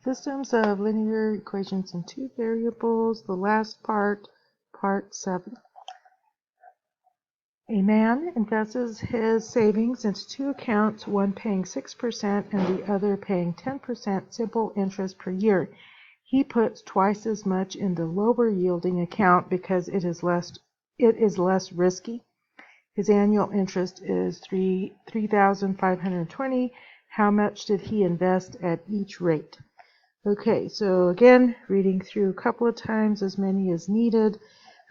Systems of linear equations in two variables, the last part, part 7. A man invests his savings into two accounts, one paying 6% and the other paying 10% simple interest per year. He puts twice as much in the lower yielding account because it is less risky. His annual interest is $3,520. How much did he invest at each rate? Okay, so again, reading through a couple of times, as many as needed.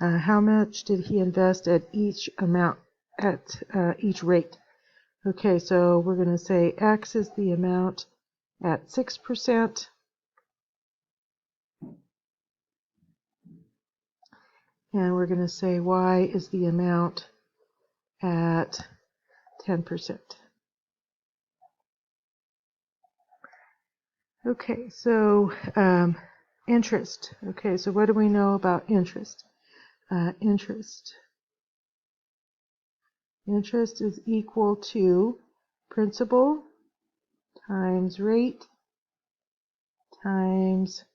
How much did he invest at each amount, at each rate? Okay, so we're going to say X is the amount at 6%. And we're going to say Y is the amount at 10%. Okay, so interest. Okay, so what do we know about interest? Interest is equal to principal times rate times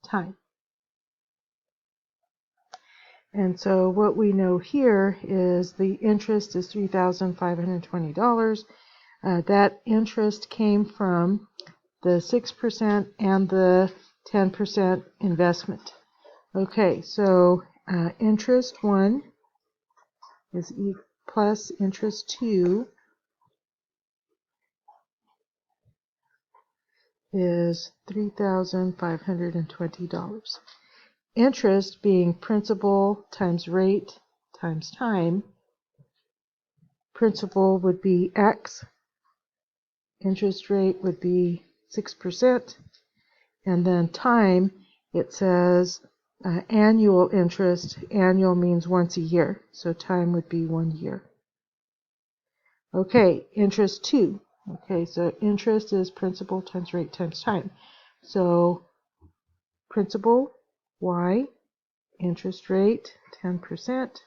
time. And so what we know here is the interest is $3,520. That interest came from the 6% and the 10% investment. Okay, so interest 1 is plus interest 2 is $3,520. Interest being principal times rate times time. Principal would be X. Interest rate would be 6%. And then time, it says annual interest. Annual means once a year, so time would be 1 year. Okay, interest 2. Okay, so interest is principal times rate times time. So principal, Y, interest rate, 10%,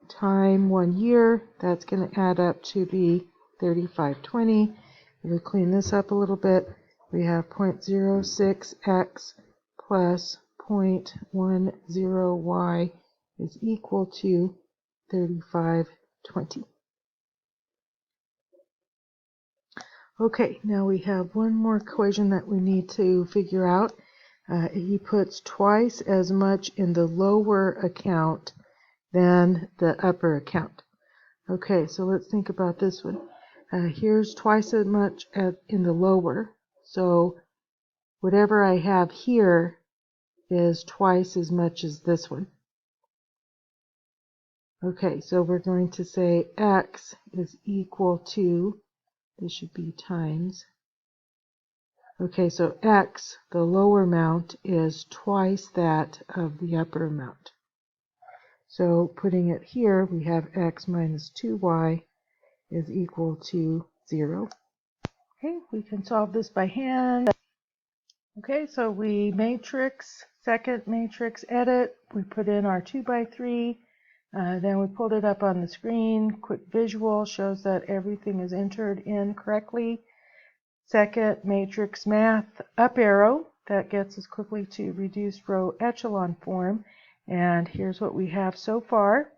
time 1 year, that's going to add up to be $3,520. If we clean this up a little bit, we have 0.06x plus 0.10y is equal to 3520. Okay, now we have one more equation that we need to figure out. He puts twice as much in the lower account than the upper account. Okay, so let's think about this one. Here's twice as much in the lower. So whatever I have here is twice as much as this one. Okay, so we're going to say X is equal to, this should be times. Okay, so X, the lower amount, is twice that of the upper amount. So putting it here, we have X minus 2Y is equal to 0. Okay, we can solve this by hand. Okay, so we matrix, second matrix edit. We put in our 2 by 3. Then we pulled it up on the screen. Quick visual shows that everything is entered in correctly. Second matrix math, up arrow. That gets us quickly to reduced row echelon form. And here's what we have so far.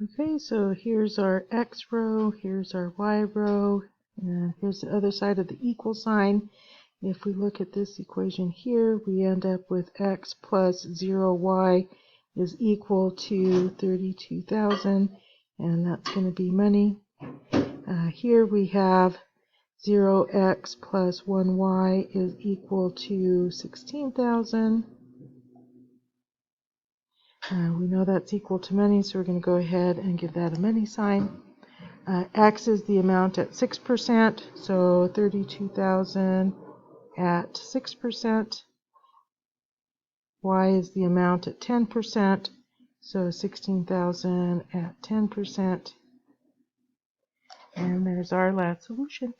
Okay, so here's our X row, here's our Y row, and here's the other side of the equal sign. If we look at this equation here, we end up with X plus 0Y is equal to 32,000, and that's going to be money. Here we have 0x plus 1y is equal to 16,000. We know that's equal to money, so we're going to go ahead and give that a money sign. X is the amount at 6%, so 32,000 at 6%. Y is the amount at 10%, so 16,000 at 10%. And there's our last solution.